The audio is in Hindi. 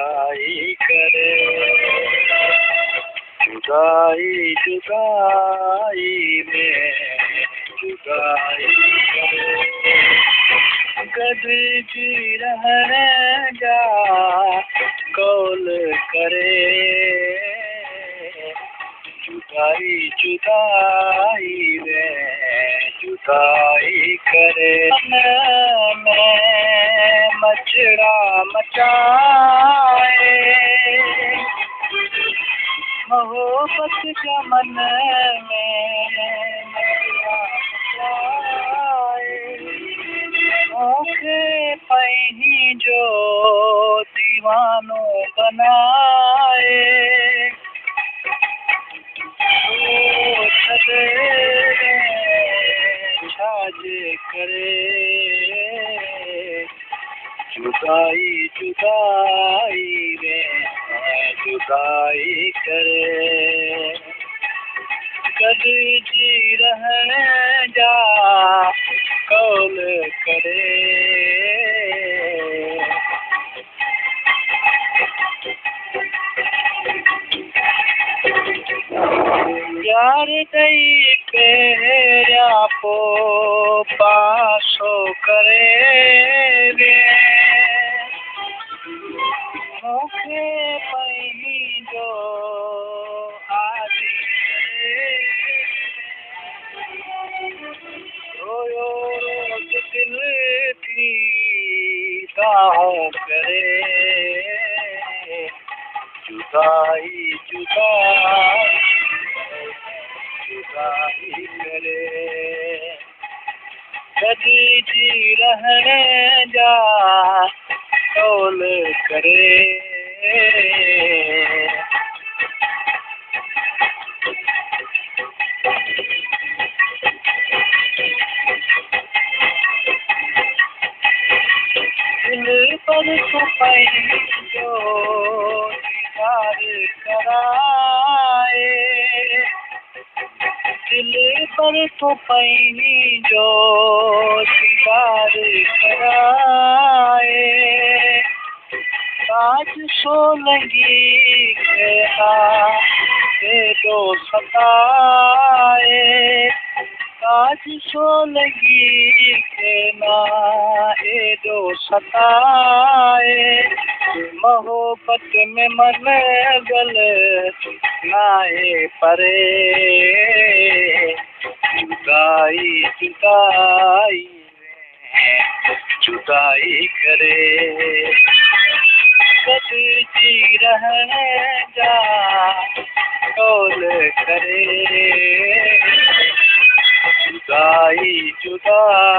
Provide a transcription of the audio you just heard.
जुदाई करे। जुदाई जुदाई में जुदाई करे। गदजी रहने जा कौल करे। जुदाई जुदाई में जुदाई करे। मैं मचरा मचाए मोहब्बत का मन में मचरा मचाए। ओके पही जो दीवानों बनाए। छाज करे। जुदाई जुदाई में जुदाई करे। गदजी रहने जा कौल करे। यार दई पेरिया पो पासो करे। मूंखे पही जो आदि करे। रोयो रोज दिल थी दाहों करे। जुदाई जुदाई जुदाई करे। गदजी रहने जा कौल करे। दिल पर तो पही जो दीदार कराए। दिल पर तो पही जो दीदार कराए। ताज सोलंगी के दो सताए। ताज सोलंगी के ना ए दो सताए। मोहब्बत में मन गल नाए परे। जुदाई जुदाई में जुदाई करे। गदजी रहने जा कौल करे। जुदाई जुदाई